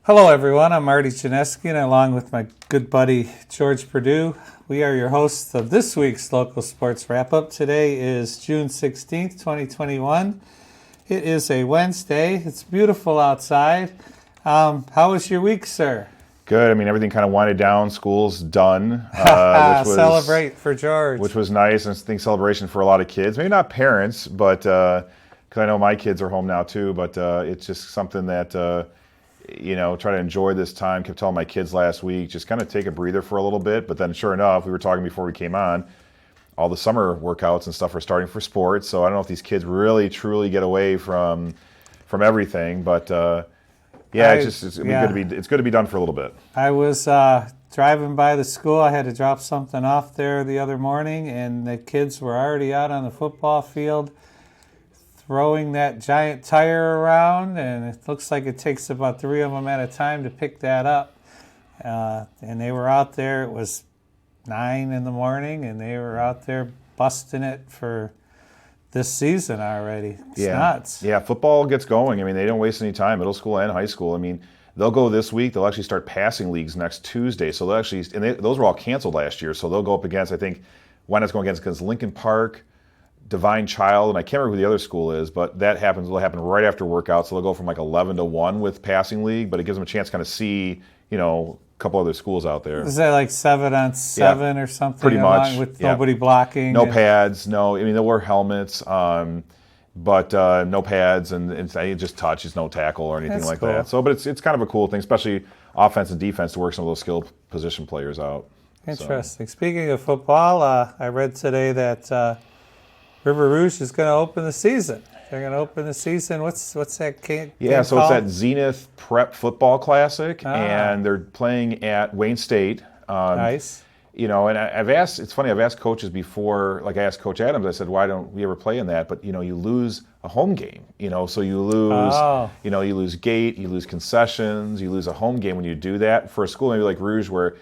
Hello, everyone. I'm Marty Geneski, and along with my good buddy George Perdue, we are your hosts of this week's Local Sports Wrap-Up. Today is June 16th, 2021. It is a Wednesday. It's beautiful outside. How was your week, sir? Good. I mean, everything kind of winded down. School's done. Celebrate for George. Which was nice, and I think celebration for a lot of kids. Maybe not parents, but because I know my kids are home now too, but it's just something that, try to enjoy this time. Kept telling my kids last week, just kind of take a breather for a little bit. But then sure enough, we were talking before we came on, all the summer workouts and stuff are starting for sports. So I don't know if these kids really, truly get away from everything, but it's good to be done for a little bit. I was driving by the school. I had to drop something off there the other morning, and the kids were already out on the football field throwing that giant tire around, and it looks like it takes about 3 of them at a time to pick that up. And they were out there. It was 9 in the morning, and they were out there busting it for this season already. It's nuts. Yeah, football gets going. I mean, they don't waste any time, middle school and high school. I mean, they'll go this week. They'll actually start passing leagues next Tuesday. So those were all canceled last year. So they'll go up against, I think, Wenat's going against Lincoln Park, Divine Child, and I can't remember who the other school is, but will happen right after workouts. So they'll go from like 11 to 1 with passing league, but it gives them a chance to kind of see, a couple other schools out there. Is that like 7-on-7 or something? Pretty much. With nobody blocking? No pads, they'll wear helmets, but no pads, and it's just touch. It's no tackle or anything like cool. that. So, but it's kind of a cool thing, especially offense and defense, to work some of those skilled position players out. Interesting. So. Speaking of football, I read today that River Rouge is going to open the season. They're going to open the season. What's that game so called? It's that Zenith Prep Football Classic, and they're playing at Wayne State. Nice. And it's funny, I've asked coaches before, like I asked Coach Adams, I said, why don't we ever play in that? But, you lose a home game, so you lose, you lose gate, you lose concessions, you lose a home game when you do that. For a school maybe like Rouge, where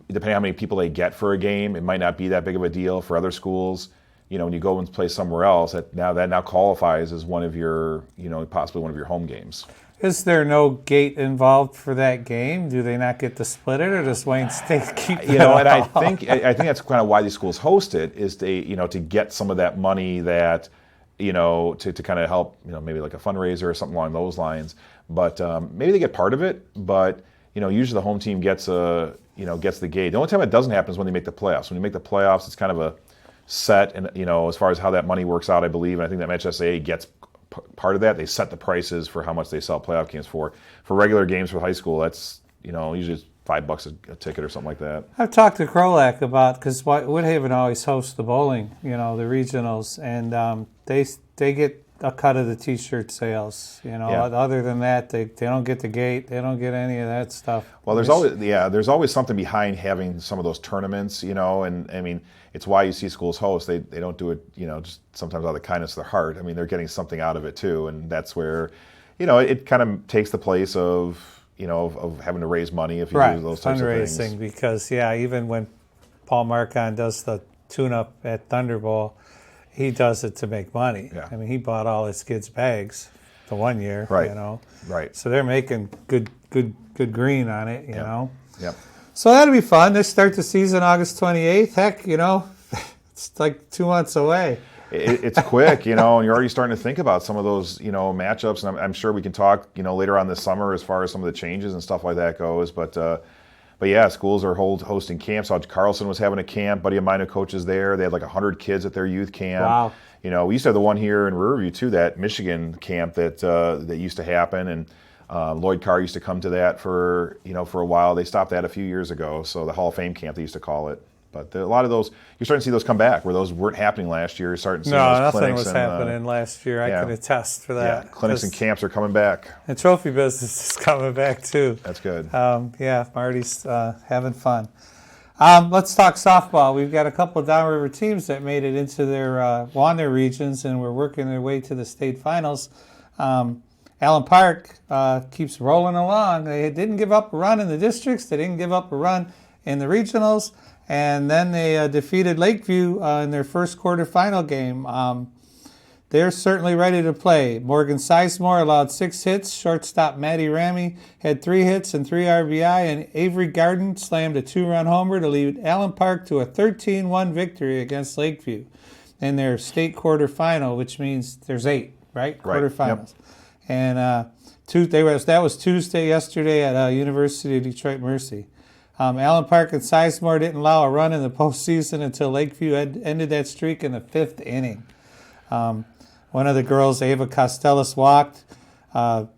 depending on how many people they get for a game, it might not be that big of a deal. For other schools, when you go and play somewhere else, that now qualifies as one of your, possibly one of your home games. Is there no gate involved for that game? Do they not get to split it, or does Wayne State keep it? And I think that's kind of why these schools host it, is to get some of that money that, to kind of help, maybe like a fundraiser or something along those lines. But maybe they get part of it, but usually the home team gets the gate. The only time it doesn't happen is when they make the playoffs. When you make the playoffs, it's kind of a set, and as far as how that money works out, I believe, and I think that MHSAA gets part of that. They set the prices for how much they sell playoff games for. For regular games for high school, that's usually it's $5 a ticket or something like that. I've talked to Krolak about, because Woodhaven always hosts the bowling, the regionals, and they get a cut of the T-shirt sales. Other than that, they don't get the gate. They don't get any of that stuff. Well, there's always something behind having some of those tournaments, and I mean, it's why you see schools host. They don't do it, just sometimes out of the kindness of their heart. I mean, they're getting something out of it too, and that's where, it kind of takes the place of, of having to raise money if you do those types of things. Fundraising, because even when Paul Marcon does the tune-up at Thunderbowl, he does it to make money. Yeah. I mean, he bought all his kids' bags the one year, Right. Right. So they're making good green on it, you know. Yep. So that'll be fun. They start the season August 28th. Heck, it's like 2 months away. It's quick, and you're already starting to think about some of those, matchups. And I'm sure we can talk, later on this summer as far as some of the changes and stuff like that goes. But yeah, schools are hosting camps. Carlson was having a camp. Buddy of mine who coaches there. They had like 100 kids at their youth camp. Wow. We used to have the one here in Riverview too, that Michigan camp that used to happen, and Lloyd Carr used to come to that for a while. They stopped that a few years ago. So the Hall of Fame camp, they used to call it. But a lot of those, you're starting to see those come back, where those weren't happening last year. You're starting to see those clinics. No, nothing was happening last year. I can attest for that. Yeah, clinics and camps are coming back. The trophy business is coming back too. That's good. Marty's having fun. Let's talk softball. We've got a couple of downriver teams that made it into won their regions, and were working their way to the state finals. Allen Park keeps rolling along. They didn't give up a run in the districts. They didn't give up a run in the regionals. And then they defeated Lakeview in their first quarterfinal game. they're certainly ready to play. Morgan Sizemore allowed 6 hits. Shortstop Matty Ramey had 3 hits and 3 RBI. And Avery Garden slammed a 2-run homer to lead Allen Park to a 13-1 victory against Lakeview in their state quarterfinal, which means there's 8, right? Quarterfinals. Yep. And that was Tuesday yesterday at University of Detroit Mercy. Allen Park and Sizemore didn't allow a run in the postseason until Lakeview ended that streak in the 5th inning. One of the girls, Ava Costellas, walked. Her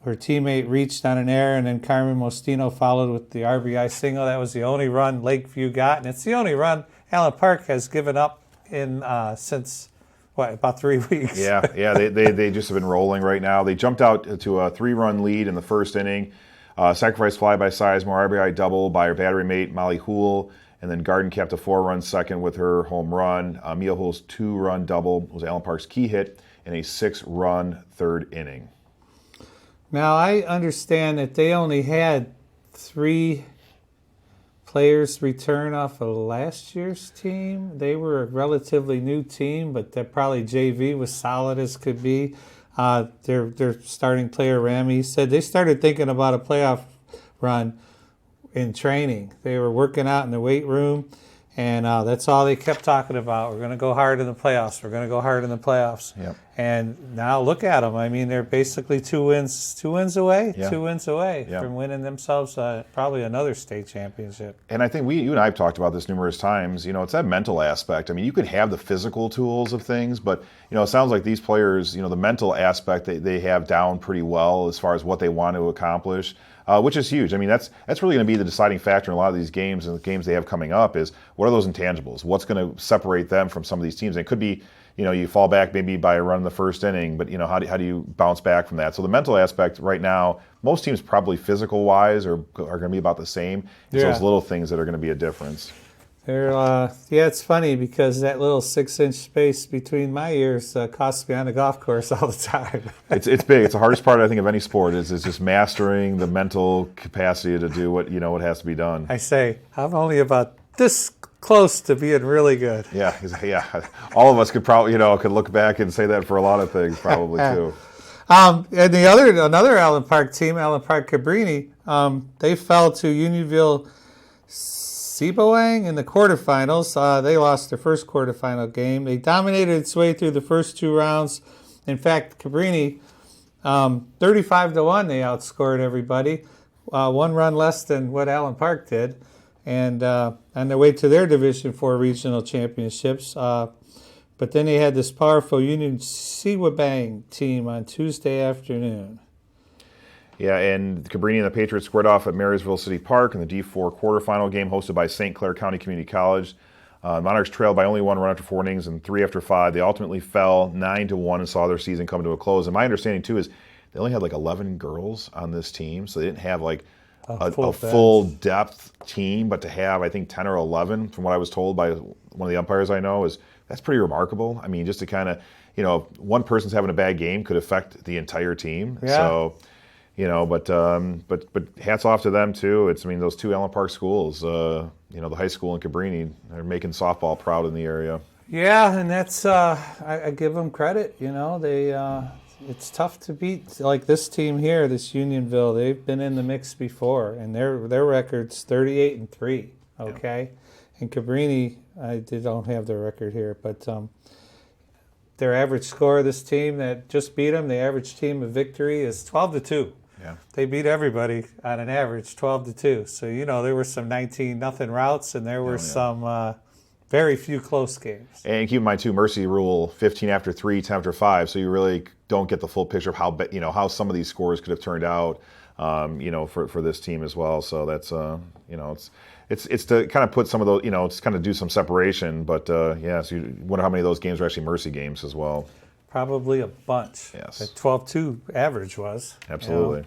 teammate reached on an error, and then Carmen Mostino followed with the RBI single. That was the only run Lakeview got, and it's the only run Allen Park has given up in since about 3 weeks. Yeah, they just have been rolling right now. They jumped out to a 3-run lead in the first inning. Sacrifice fly by Sizemore, RBI double by her battery mate Molly Houle, and then Garden kept a 4-run second with her home run. Mia Hoole's 2-run double was Allen Park's key hit in a 6-run third inning. Now I understand that they only had 3 players return off of last year's team. They were a relatively new team, but that probably JV was solid as could be. Their starting player, Rami, said they started thinking about a playoff run in training. They were working out in the weight room, and that's all they kept talking about. We're going to go hard in the playoffs. We're going to go hard in the playoffs. Yep. And now look at them. I mean, they're basically 2 wins away. Yeah. 2 wins away Yeah. from winning themselves probably another state championship. And I think you and I have talked about this numerous times. It's that mental aspect. I mean, you could have the physical tools of things, but it sounds like these players, the mental aspect they have down pretty well as far as what they want to accomplish, which is huge. I mean, that's really going to be the deciding factor in a lot of these games and the games they have coming up is what are those intangibles? What's going to separate them from some of these teams? And it could be, you fall back maybe by a run in the first inning, but how do you bounce back from that? So the mental aspect right now, most teams probably physical wise are going to be about the same. It's those little things that are going to be a difference. It's funny because that little 6-inch space between my ears costs me on the golf course all the time. It's big. It's the hardest part, I think, of any sport is just mastering the mental capacity to do what has to be done. I say I'm only about this close to being really good. Yeah. All of us could probably could look back and say that for a lot of things probably too. And another Allen Park team, Allen Park Cabrini, they fell to Unionville Seaboang in the quarterfinals. They lost their first quarterfinal game. They dominated its way through the first 2 rounds. In fact, Cabrini, 35-1, they outscored everybody. 1 run less than what Allen Park did. And on their way to their Division IV regional championships. But then they had this powerful Union Seaboang team on Tuesday afternoon. Yeah, and Cabrini and the Patriots squared off at Marysville City Park in the D4 quarterfinal game hosted by St. Clair County Community College. Monarchs trailed by only 1 run after 4 innings and 3 after 5. They ultimately fell 9-1 and saw their season come to a close. And my understanding, too, is they only had 11 girls on this team, so they didn't have a full depth team, but to have, I think, 10 or 11, from what I was told by one of the umpires I know, that's pretty remarkable. I mean, just to kind of, one person's having a bad game could affect the entire team. Yeah. So, but hats off to them too. Those 2 Allen Park schools, the high school and Cabrini, are making softball proud in the area. Yeah, and that's I give them credit. It's tough to beat like this team here, this Unionville. They've been in the mix before, and their record's 38-3. Okay, yeah. And Cabrini, they don't have their record here, but their average score of this team that just beat them, the average team of victory is 12-2. Yeah. They beat everybody on an average 12-2. So there were some 19-0 routes, and there were some very few close games. And keep in mind too, Mercy rule 15 after 3, 10 after 5. So you really don't get the full picture of how some of these scores could have turned out, for this team as well. So that's it's to kind of put some of those, it's kind of do some separation. But so you wonder how many of those games are actually Mercy games as well. Probably a bunch. Yes. That 12-2 average was. Absolutely.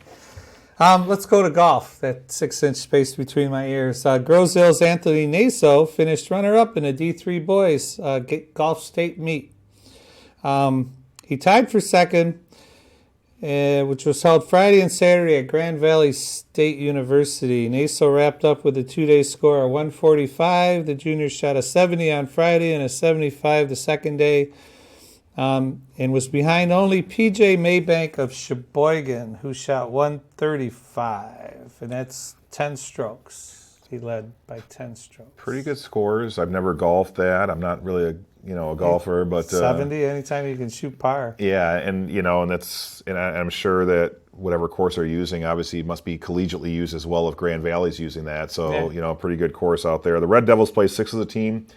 Let's go to golf. That 6-inch space between my ears. Grosedale's Anthony Naso finished runner-up in the D3 boys golf state meet. He tied for second, which was held Friday and Saturday at Grand Valley State University. Naso wrapped up with a 2-day score of 145. The juniors shot a 70 on Friday and a 75 the second day. and was behind only P.J. Maybank of Sheboygan, who shot 135, and that's 10 strokes. He led by 10 strokes. Pretty good scores. I've never golfed that. I'm not really a golfer, but 70 anytime you can shoot par. Yeah, and I'm sure that whatever course they're using obviously must be collegiately used as well if Grand Valley's using that. So pretty good course out there. The Red Devils placed sixth as a team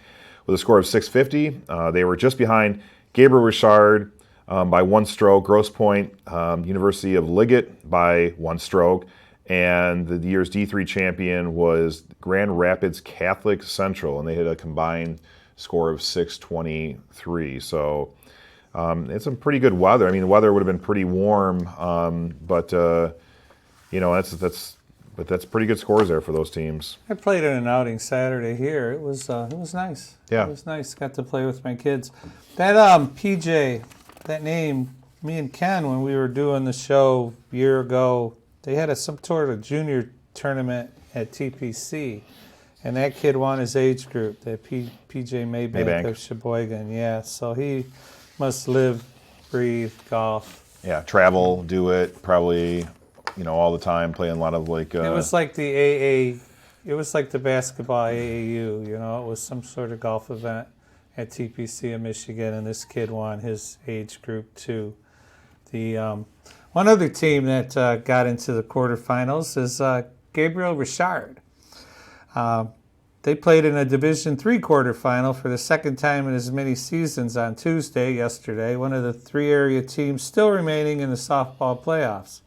with a score of 650. They were just behind Gabriel Richard by 1 stroke, Grosse Pointe University of Liggett by 1 stroke, and the year's D3 champion was Grand Rapids Catholic Central, and they had a combined score of 623. So it's some pretty good weather. I mean, the weather would have been pretty warm, but that's pretty good scores there for those teams. I played in an outing Saturday here. It was nice. Yeah, it was nice. Got to play with my kids. That PJ, that name, me and Ken, when we were doing the show a year ago, they had some sort of junior tournament at TPC. And that kid won his age group, that P.J. Maybank of Sheboygan. Yeah, so he must live, breathe, golf. Yeah, travel, do it, probably, all the time, playing a lot of like... It was like the AA, it was like the basketball AAU, it was some sort of golf event at TPC in Michigan, and this kid won his age group too. The one other team that got into the quarterfinals is Gabriel Richard. They played in a Division III quarterfinal for the second time in as many seasons on Tuesday, yesterday, one of the 3 area teams still remaining in the softball playoffs.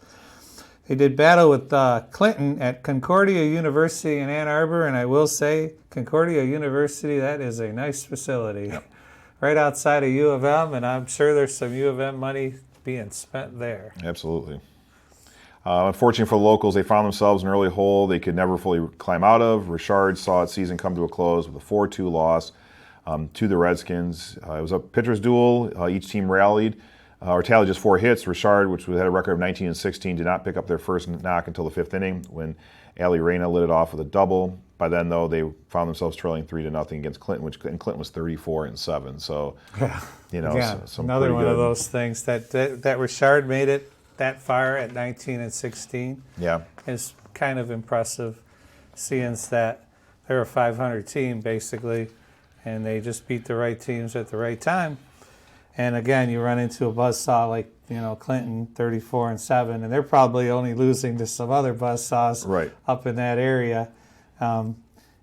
They did battle with Clinton at Concordia University in Ann Arbor, and I will say, Concordia University, that is a nice facility. Yep. Right outside of U of M, and I'm sure there's some U of M money being spent there. Absolutely. Unfortunately for the locals, they found themselves in an early hole they could never fully climb out of. Richard saw its season come to a close with a 4-2 loss to the Redskins. It was a pitcher's duel. Each team rallied or tallied just 4 hits. Richard, which had a record of 19-16, did not pick up their first knock until the 5th inning when Ali Reyna lit it off with a double. By then, though, they found themselves trailing 3-0 against Clinton, and Clinton was 34-7. So, some another one of those things that Richard made it that far at 19-16. Yeah, is kind of impressive, seeing that they're a 500 team basically, and they just beat the right teams at the right time. And again, you run into a buzzsaw like Clinton, 34-7, and they're probably only losing to some other buzzsaws up in that area. A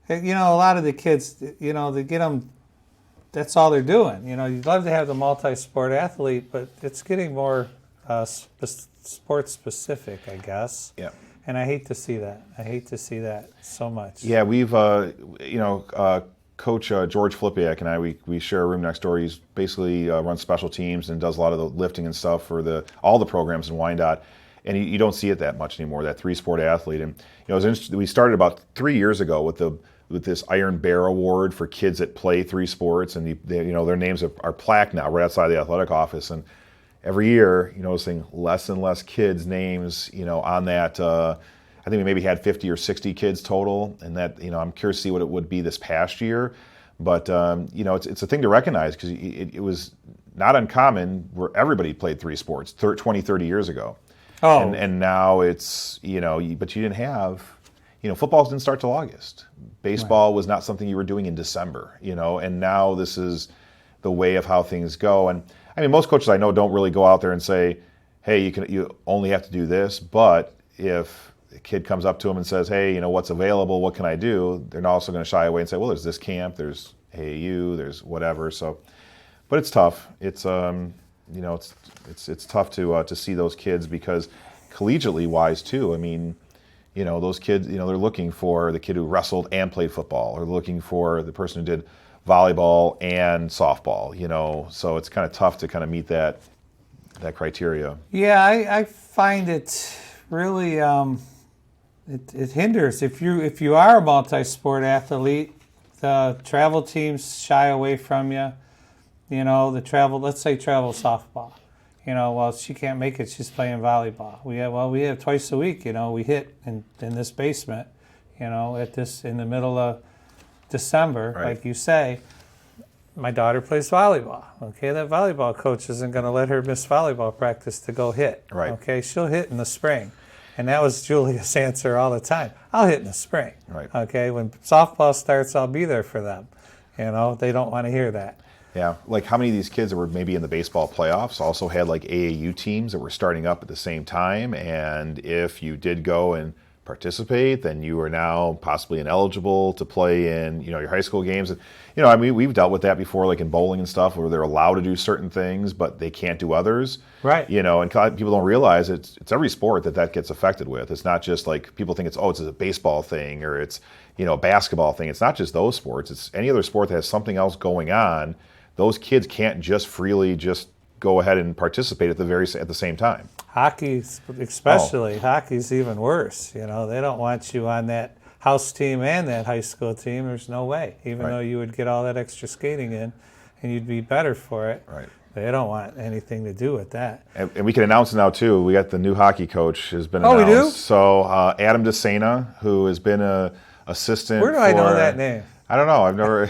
lot of the kids, they get them. That's all they're doing. You'd love to have the multi-sport athlete, but it's getting more sports specific, I guess. Yeah. And I hate to see that. I hate to see that so much. Yeah, we've, Coach George Flipiak and I, we share a room next door. He's basically runs special teams and does a lot of the lifting and stuff for all the programs in Wyandotte. And you don't see it that much anymore, that 3-sport athlete. And it was interesting. We started about 3 years ago with this Iron Bear Award for kids that play 3 sports, and their names are plaqued now right outside the athletic office. And every year, seeing less and less kids' names, on that. I think we maybe had 50 or 60 kids total, and that, I'm curious to see what it would be this past year. But, it's a thing to recognize because it was not uncommon where everybody played 3 sports 20, 30 years ago. Oh. And now it's, but you didn't have, football didn't start till August. Baseball was not something you were doing in December, and now this is the way of how things go. And I mean, most coaches I know don't really go out there and say, hey, you only have to do this. But if a kid comes up to them and says, hey, what's available? What can I do? They're not also going to shy away and say, well, there's this camp, there's AAU, there's whatever. So, but it's tough. It's it's tough to see those kids because collegiately wise too. I mean, those kids, they're looking for the kid who wrestled and played football, or looking for the person who did volleyball and softball, so it's kind of tough to kind of meet that criteria. Yeah, I find it really it hinders if you are a multi-sport athlete. The travel teams shy away from you. Let's say travel softball. Well, she can't make it. She's playing volleyball. We have twice a week. We hit in this basement. In the middle of December, like you say. my daughter plays volleyball. Okay, that volleyball coach isn't going to let her miss volleyball practice to go hit. Right. Okay, she'll hit in the spring. And that was Julia's answer all the time. I'll hit in the spring. Right. Okay, when softball starts, I'll be there for them. They don't want to hear that. Yeah, like how many of these kids that were maybe in the baseball playoffs also had like AAU teams that were starting up at the same time, and if you did go and participate, then you are now possibly ineligible to play in your high school games. And I mean, we've dealt with that before, like in bowling and stuff, where they're allowed to do certain things, but they can't do others. Right. And people don't realize it's every sport that gets affected with. It's not just like people think it's a baseball thing or it's a basketball thing. It's not just those sports. It's any other sport that has something else going on. Those kids can't just freely just go ahead and participate at the same time. Hockey, especially. Hockey's even worse. They don't want you on that house team and that high school team. There's no way. Even though you would get all that extra skating in and you'd be better for it. Right. They don't want anything to do with that. And we can announce now, too. We got the new hockey coach has been announced. Oh, we do? So Adam DeSena, who has been an assistant. Where do I know that name? I don't know. I've never.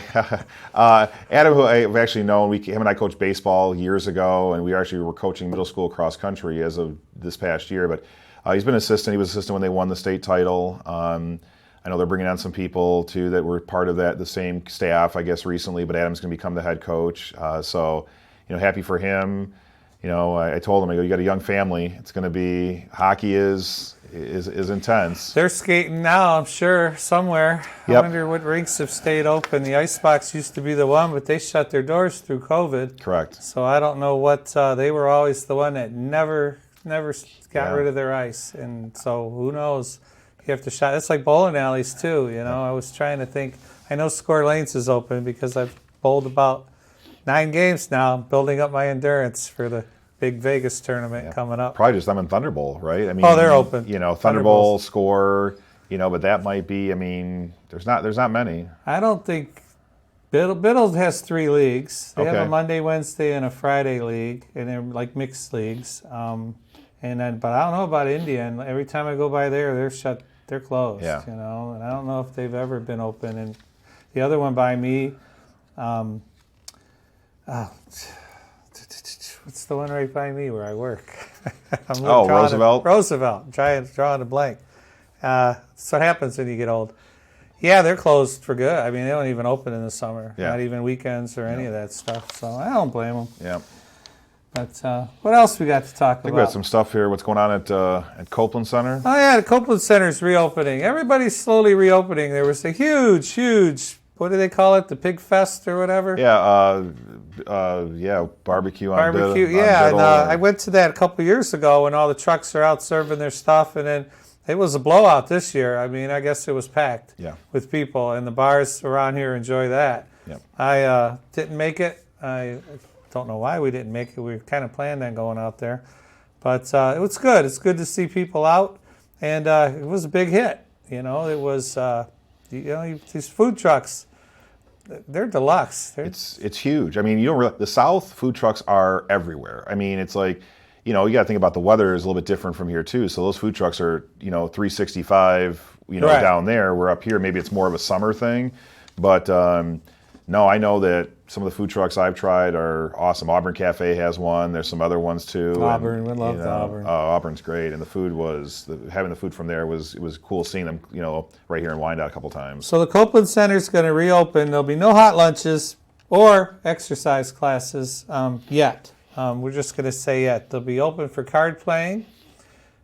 Adam, who I've actually known, him and I coached baseball years ago, and we actually were coaching middle school cross country as of this past year. But he's been assistant. He was assistant when they won the state title. I know they're bringing on some people too that were part of the same staff, I guess, recently. But Adam's going to become the head coach. So, happy for him. I told him, I go, you got a young family. It's going to be hockey is intense. They're skating now, I'm sure, somewhere. Yep. I wonder what rinks have stayed open. The Icebox used to be the one, but they shut their doors through COVID. Correct. So I don't know what they were always the one that never got rid of their ice, and so who knows? You have to shot. It's like bowling alleys too. I was trying to think. I know Score Lanes is open because I've bowled about 9 games now, building up my endurance for the big Vegas tournament coming up. Probably just them and Thunderbolt, right? I mean, they're open. Thunderbolt, Score, but that might be. I mean, there's not many. I don't think Biddle has 3 leagues. They have Okay. a Monday, Wednesday, and a Friday league, and they're like mixed leagues. But I don't know about Indian. Every time I go by there, they're closed. Yeah. And I don't know if they've ever been open. And the other one by me. What's the one right by me where I work? Roosevelt? Roosevelt. I'm drawing a blank. That's what happens when you get old. Yeah, they're closed for good. I mean, they don't even open in the summer. Yeah. Not even weekends or any of that stuff. So I don't blame them. Yeah. But what else we got to talk I think about? we got some stuff here. What's going on at Copeland Center? Oh, yeah, the Copeland Center's reopening. Everybody's slowly reopening. There was a huge, what do they call it? The Pig Fest or whatever? Yeah, barbecue on Barbecue, on yeah. Biddle, And I went to that a couple years ago when all the trucks are out serving their stuff, and then it was a blowout this year. I mean, I guess it was packed with people, and the bars around here enjoy that. Yeah. I didn't make it. I don't know why we didn't make it. We kind of planned on going out there. But it was good. It's good to see people out, and it was a big hit. It was, these food trucks, they're deluxe. It's huge. I mean, you don't realize the South food trucks are everywhere. I mean, it's like, you got to think about the weather is a little bit different from here too. So those food trucks are, 365, Right. down there. We're up here. Maybe it's more of a summer thing, but no, I know that some of the food trucks I've tried are awesome. Auburn Cafe has one. There's some other ones too. Auburn, we love Auburn. Auburn's great, and the food having the food from there it was cool seeing them, right here in Wyandotte a couple times. So the Copeland Center's going to reopen. There'll be no hot lunches or exercise classes yet. We're just going to say yet. They'll be open for card playing,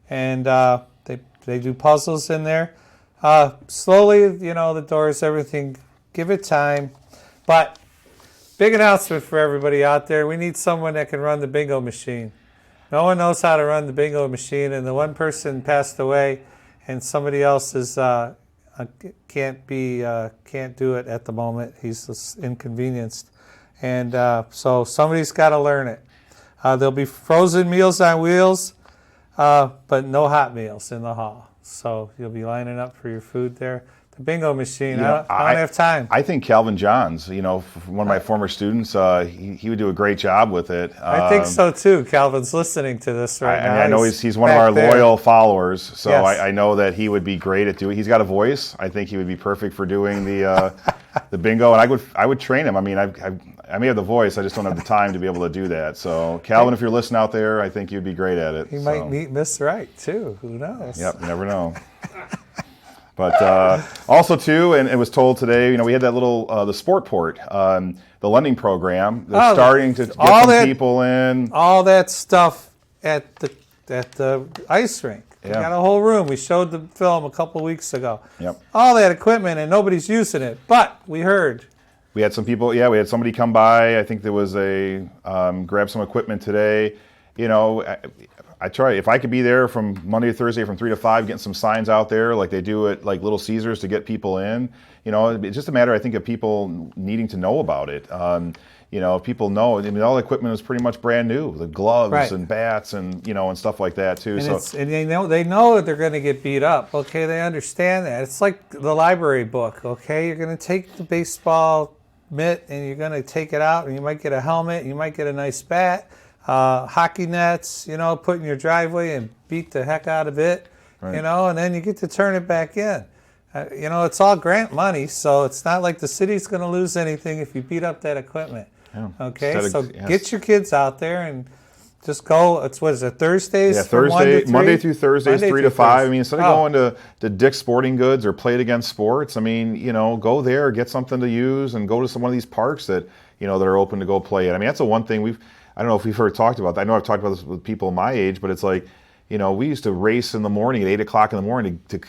and they do puzzles in there. Slowly, the doors, everything. Give it time, but. Big announcement for everybody out there. We need someone that can run the bingo machine. No one knows how to run the bingo machine, and the one person passed away, and somebody else can't do it at the moment. He's just inconvenienced, and so somebody's got to learn it. There'll be frozen meals on wheels, but no hot meals in the hall. So you'll be lining up for your food there. The bingo machine. I don't have time. I think Calvin Johns, one of my former students, he would do a great job with it. I think so too. Calvin's listening to this now. I know he's one of our loyal followers, so yes. I know that he would be great at doing. He's got a voice. I think he would be perfect for doing the bingo, and I would train him. I mean, I may have the voice, I just don't have the time to be able to do that. So, Calvin, if you're listening out there, I think you'd be great at it. He might meet Miss Right, too. Who knows? Yep, you never know. But also, too, and it was told today, we had that little, the Sport Port, the lending program that's starting to get some people in. All that stuff at the ice rink. We got a whole room. We showed the film a couple weeks ago. Yep. All that equipment, and nobody's using it. But we heard. We had some people, we had somebody come by. I think there was grab some equipment today. I try, if I could be there from Monday to Thursday from 3 to 5, getting some signs out there like they do at like Little Caesars to get people in. It's just a matter, I think, of people needing to know about it. If people know, all the equipment is pretty much brand new. The gloves and bats and, and stuff like that too. And they know that they're going to get beat up. Okay, they understand that. It's like the library book. Okay, you're going to take the baseball mitt and you're going to take it out, and you might get a helmet, you might get a nice bat. Hockey nets, put in your driveway and beat the heck out of it, and then you get to turn it back in. It's all grant money, so it's not like the city's going to lose anything if you beat up that equipment. Yeah. Okay, get your kids out there and just go. It's Thursdays? Yeah, Monday through Thursdays, 3 to 5. Instead of going to Dick's Sporting Goods or Play It Against Sports, go there, get something to use, and go to one of these parks that that are open to go play it. That's the one thing I don't know if we've talked about that. I know I've talked about this with people my age, but it's like, we used to race in the morning at 8 o'clock in the morning to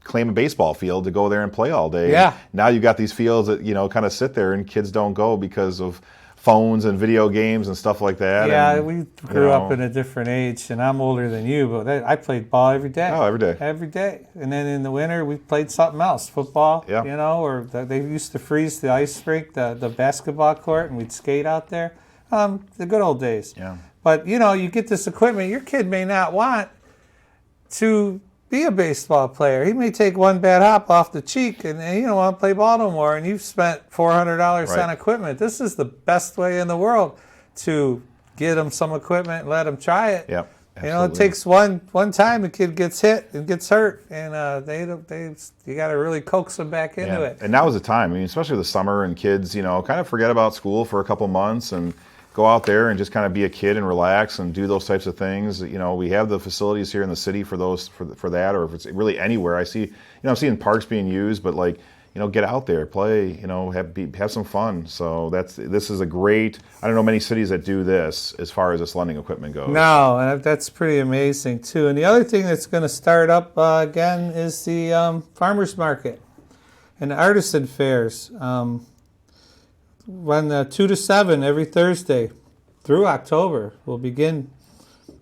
claim a baseball field to go there and play all day. Yeah. And now you've got these fields that, kind of sit there and kids don't go because of phones and video games and stuff like that. Yeah, we grew up in a different age, and I'm older than you, but I played ball every day. Oh, every day. Every day. And then in the winter, we played something else, football, or they used to freeze the ice rink, the basketball court, and we'd skate out there. The good old days. Yeah. But, you get this equipment. Your kid may not want to be a baseball player. He may take one bad hop off the cheek and he don't want to play ball no more, and you've spent $400 on equipment. This is the best way in the world to get him some equipment and let him try it. Yep. Absolutely. It takes one time a kid gets hit and gets hurt, and you got to really coax them back into it. And now is the time. Especially the summer, and kids, kind of forget about school for a couple months and go out there and just kind of be a kid and relax and do those types of things. We have the facilities here in the city for those for that, or if it's really anywhere. I see, I'm seeing parks being used, but get out there, play, have some fun. So this is a great. I don't know many cities that do this as far as this lending equipment goes. No, and that's pretty amazing too. And the other thing that's going to start up again is the farmers market and the artisan fairs. Run 2 to 7 every Thursday through October. Will begin.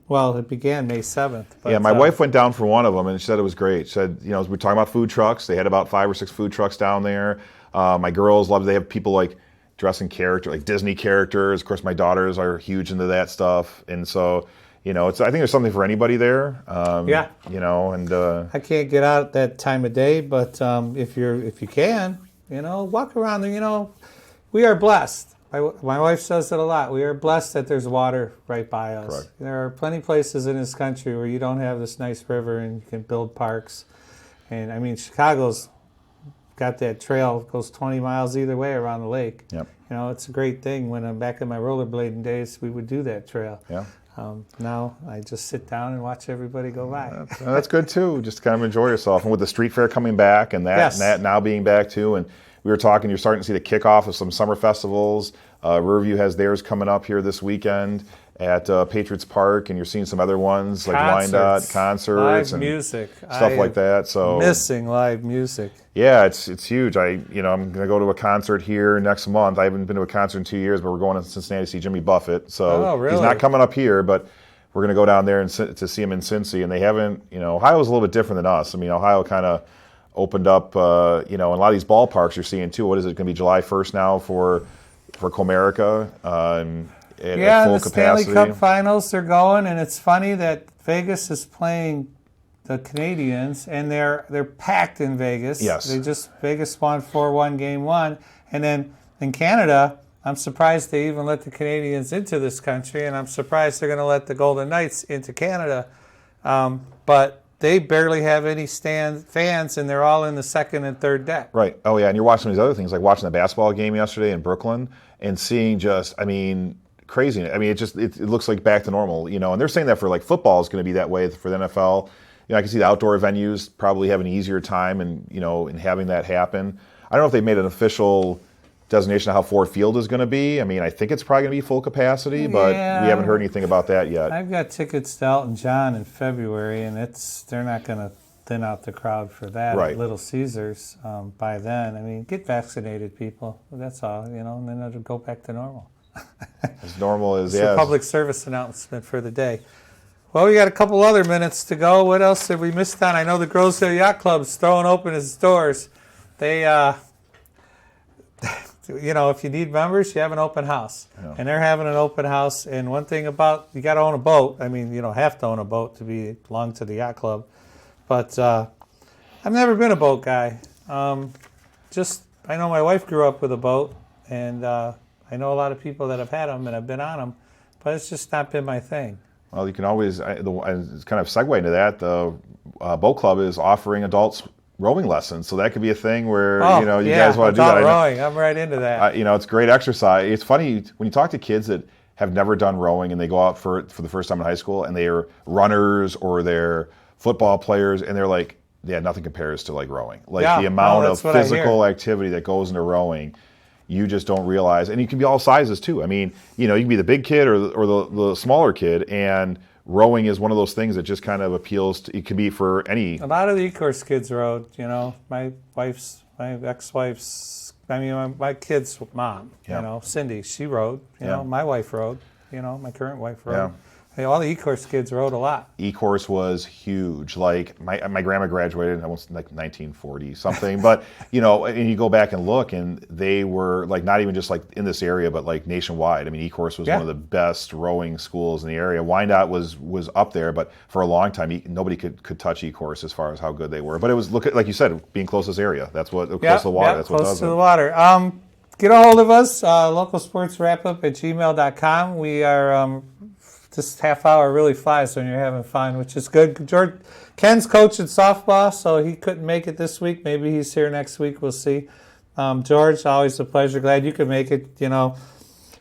Well, it began May 7th. But, my wife went down for one of them, and she said it was great. She said, we were talking about food trucks. They had about 5 or 6 food trucks down there. My girls love it. They have people like dressing character, like Disney characters. Of course, my daughters are huge into that stuff, and so I think there's something for anybody there. And I can't get out at that time of day, but if you can, walk around there. We are blessed. My wife says it a lot. We are blessed that there's water right by us. Correct. There are plenty of places in this country where you don't have this nice river and you can build parks. And Chicago's got that trail, goes 20 miles either way around the lake. Yep. It's a great thing. When I'm back in my rollerblading days, we would do that trail. Yeah. Now I just sit down and watch everybody go by. That's good too. Just kind of enjoy yourself. And with the street fair coming back and that now being back too, and we were talking, you're starting to see the kickoff of some summer festivals. Riverview has theirs coming up here this weekend at Patriots Park, and you're seeing some other ones like Wyandotte, concerts, live and music, stuff like that. So missing live music. Yeah, it's huge. I'm going to go to a concert here next month. I haven't been to a concert in 2 years, but we're going to Cincinnati to see Jimmy Buffett. So he's not coming up here, but we're going to go down there and to see him in Cincy. And they haven't, Ohio's a little bit different than us. Ohio kind of opened up, in a lot of these ballparks you're seeing too. What is it going to be July 1st now for Comerica? At full the capacity. Stanley Cup Finals are going, and it's funny that Vegas is playing the Canadians, and they're packed in Vegas. Yes. Vegas won 4-1 Game 1, and then in Canada, I'm surprised they even let the Canadians into this country, and I'm surprised they're going to let the Golden Knights into Canada. But they barely have any fans, and they're all in the second and third deck. Right. Oh, yeah. And you're watching these other things, like watching the basketball game yesterday in Brooklyn and seeing just, I mean, crazy. I mean, it looks like back to normal, you know. And they're saying that for like football is going to be that way for the NFL. You know, I can see the outdoor venues probably have an easier time and, you know, in having that happen. I don't know if they made an official designation of how Ford Field is going to be. I mean, I think it's probably going to be full capacity, but we haven't heard anything about that yet. I've got tickets to Elton John in February, and they're not going to thin out the crowd for that Right. at Little Caesars by then. I mean, get vaccinated, people. That's all, you know, and then it'll go back to normal. As normal as, It's a public service announcement for the day. Well, we got a couple other minutes to go. What else have we missed on? I know the Grossdale Yacht Club's throwing open its doors. They, you know, if you need members, you have an open house. Yeah. And they're having an open house. And one thing about, you got to own a boat. I mean, you don't have to own a boat to belong to the yacht club. But I've never been a boat guy. I know my wife grew up with a boat. And I know a lot of people that have had them and have been on them. But it's just not been my thing. Well, you can always, it's kind of segue into that. The boat club is offering adults rowing lessons, so that could be a thing where you guys want to do that. Rowing, I'm right into that. You know, it's great exercise. It's funny when you talk to kids that have never done rowing and they go out for the first time in high school and they are runners or they're football players and they're like, yeah, nothing compares to like rowing. Like the amount of physical activity that goes into rowing. You just don't realize, and you can be all sizes too. I mean, you know, you can be the big kid or the smaller kid, and rowing is one of those things that just kind of appeals to. It can be for any. A lot of the e-course kids rowed. You know, my ex-wife's. I mean, my kid's mom. Yeah. You know, Cindy. She rowed. You know, my wife rowed. You know, my current wife rowed. Yeah. Hey, all the e-course kids rowed a lot. E-course was huge. Like my grandma graduated in almost like 1940 something, but you know, and you go back and look, and they were like not even just like in this area, but like nationwide. I mean, E-course was one of the best rowing schools in the area. Wyandotte was up there, but for a long time, nobody could touch E-course as far as how good they were. But it was like you said, being close to this area. That's what close to the water. That's what does it. Close to the water. Get a hold of us. localsportswrapup@gmail.com. We are. This half hour really flies when you're having fun, which is good. Ken's coaching softball, so he couldn't make it this week. Maybe he's here next week. We'll see. George, always a pleasure. Glad you could make it. You know,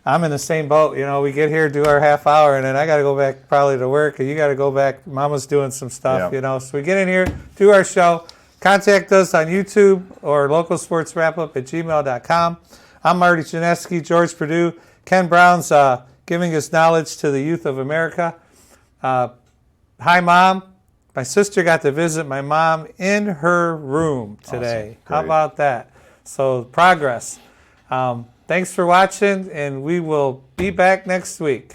I'm in the same boat. You know, we get here, do our half hour, and then I got to go back probably to work, and you got to go back. Mama's doing some stuff, you know. So we get in here, do our show. Contact us on YouTube or localsportswrapup@gmail.com. I'm Marty Janeski, George Perdue, Ken Brown's giving us knowledge to the youth of America. Hi, Mom. My sister got to visit my mom in her room today. Awesome. How about that? So, progress. Thanks for watching, and we will be back next week.